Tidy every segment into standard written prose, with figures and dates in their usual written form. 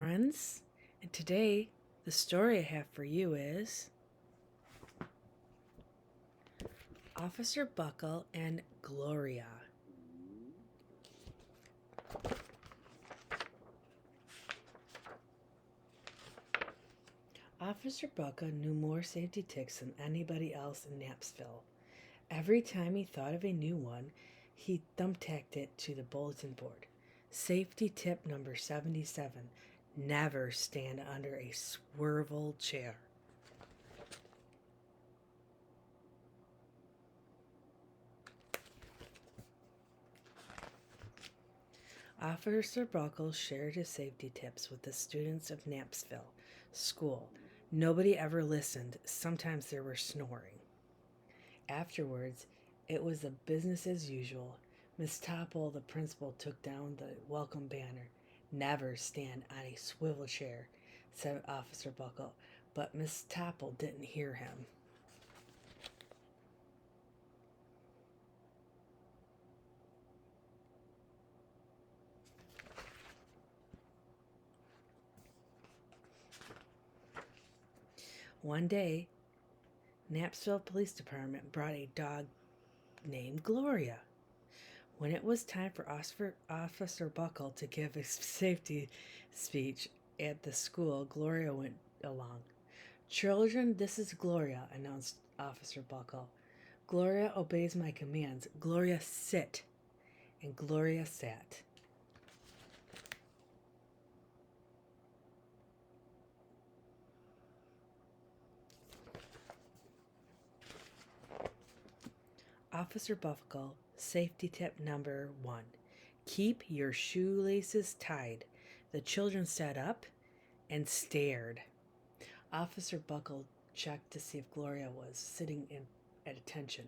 friends, and today the story I have for you is Officer Buckle and Gloria. Officer Buckle knew more safety tips than anybody else in Knapsville. Every time he thought of a new one, he thumbtacked it to the bulletin board. Safety tip number 77: never stand under a swivel chair. Officer Buckle shared his safety tips with the students of Knapsville School. Nobody ever listened. Sometimes there were snoring. Afterwards, it was a business as usual. Miss Topple, the principal, took down the welcome banner. Never stand on a swivel chair, said Officer Buckle, but Miss Topple didn't hear him. One day, Knapsville Police Department brought a dog named Gloria. When it was time for Officer Buckle to give a safety speech at the school, Gloria went along. "Children, this is Gloria," announced Officer Buckle. "Gloria obeys my commands. Gloria, sit." And Gloria sat. Officer Buckle, safety tip number 1: keep your shoelaces tied. The children sat up and stared. Officer Buckle checked to see if Gloria was sitting at attention.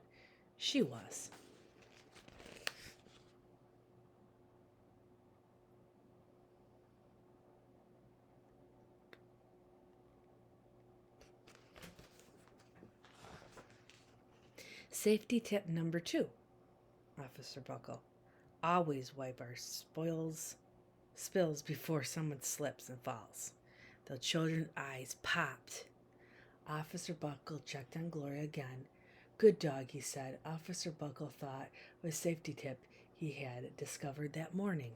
She was. Safety tip number 2: Officer Buckle, always wipe our spills before someone slips and falls. The children's eyes popped. Officer Buckle checked on Gloria again. "Good dog," he said. Officer Buckle thought of a safety tip he had discovered that morning.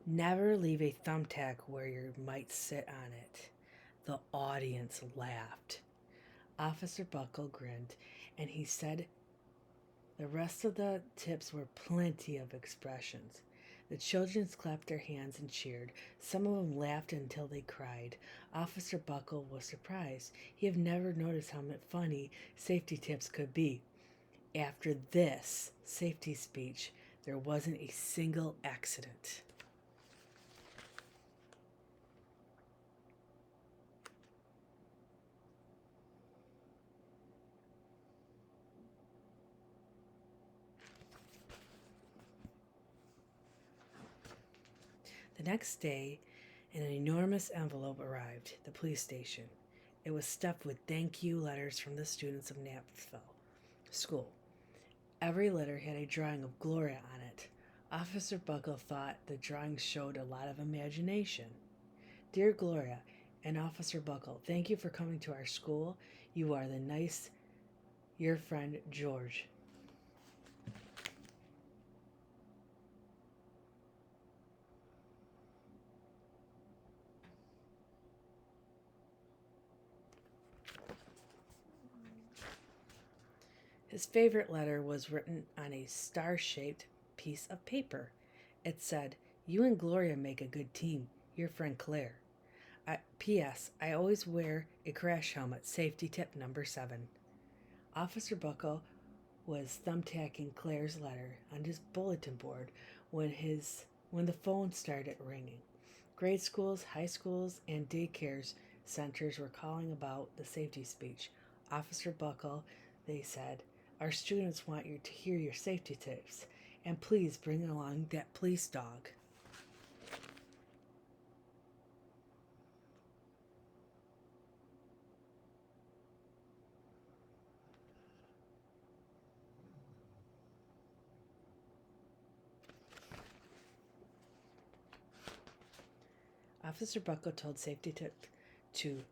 Never leave a thumbtack where you might sit on it. The audience laughed. Officer Buckle grinned, and he said the rest of the tips were plenty of expressions. The children clapped their hands and cheered. Some of them laughed until they cried. Officer Buckle was surprised. He had never noticed how funny safety tips could be. After this safety speech, there wasn't a single accident. The next day, an enormous envelope arrived at the police station. It was stuffed with thank you letters from the students of Knapsville School. Every letter had a drawing of Gloria on it. Officer Buckle thought the drawing showed a lot of imagination. "Dear Gloria and Officer Buckle, thank you for coming to our school. You are your friend George." His favorite letter was written on a star-shaped piece of paper. It said, "You and Gloria make a good team. Your friend Claire. P.S. I always wear a crash helmet. Safety tip number 7. Officer Buckle was thumbtacking Claire's letter on his bulletin board when the phone started ringing. Grade schools, high schools, and daycare centers were calling about the safety speech. "Officer Buckle," they said, "our students want you to hear your safety tips, and please bring along that police dog." Officer Bucko told safety tip to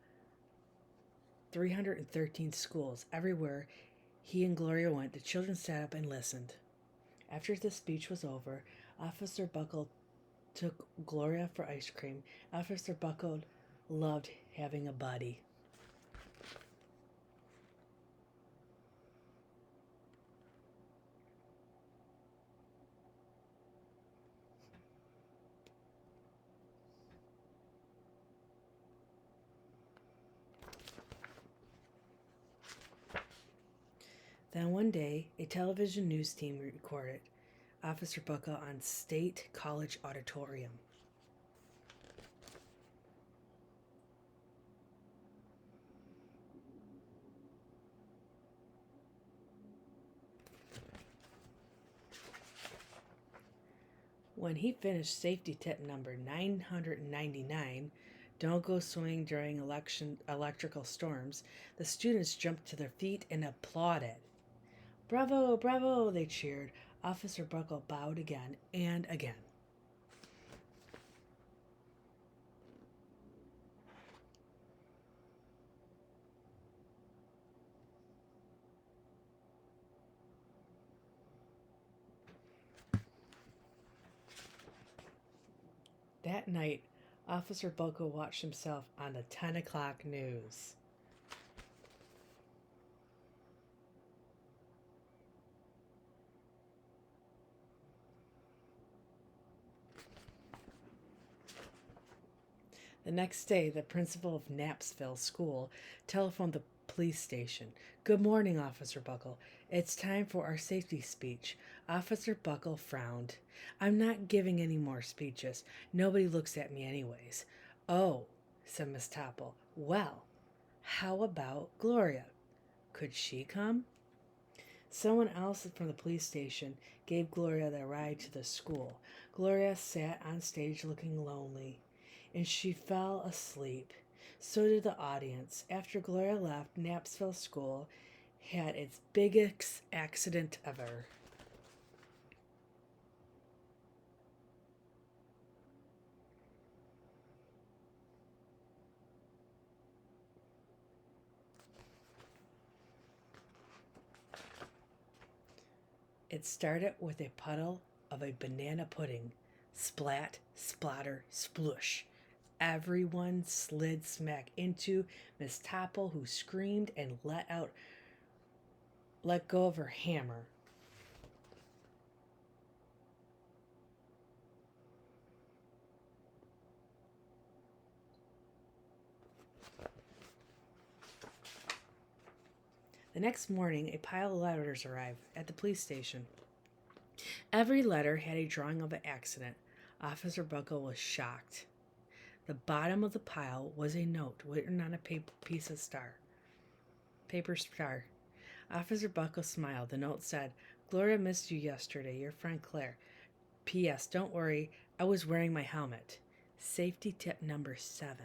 313 schools. Everywhere he and Gloria went, the children sat up and listened. After the speech was over, Officer Bucko took Gloria for ice cream. Officer Bucko loved having a buddy. Then one day, a television news team recorded Officer Bucko on State College Auditorium. When he finished safety tip number 999, don't go swimming during electrical storms, the students jumped to their feet and applauded. Bravo, bravo, they cheered. Officer Bucko bowed again and again. That night, Officer Bucko watched himself on the 10 o'clock news. The next day, the principal of Knapsville School telephoned the police station. Good morning, Officer Bucko. It's time for our safety speech. Officer Bucko frowned. I'm not giving any more speeches. Nobody looks at me anyways. Oh, said Miss Topple. Well, how about Gloria? Could she come? Someone else from the police station gave Gloria the ride to the school. Gloria sat on stage looking lonely, and she fell asleep. So did the audience. After Gloria left, Knapsville School had its biggest accident ever. It started with a puddle of a banana pudding. Splat, splatter, splush. Everyone slid smack into Miss Topple, who screamed and let go of her hammer. The next morning, a pile of letters arrived at the police station. Every letter had a drawing of an accident. Officer Bucko was shocked. The bottom of the pile was a note written on a paper star. Officer Bucko smiled. The note said, Gloria missed you yesterday, your friend Claire. P.S. Don't worry, I was wearing my helmet. Safety tip number 7.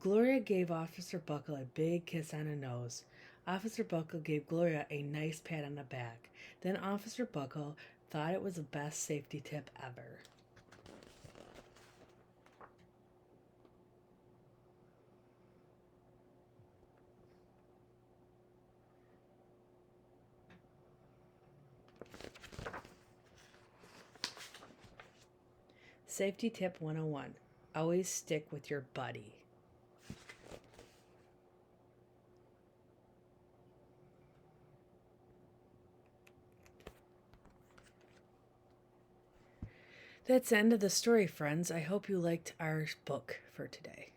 Gloria gave Officer Bucko a big kiss on the nose. Officer Bucko gave Gloria a nice pat on the back. Then Officer Bucko thought it was the best safety tip ever. Safety tip 101. Always stick with your buddy. That's the end of the story, friends. I hope you liked our book for today.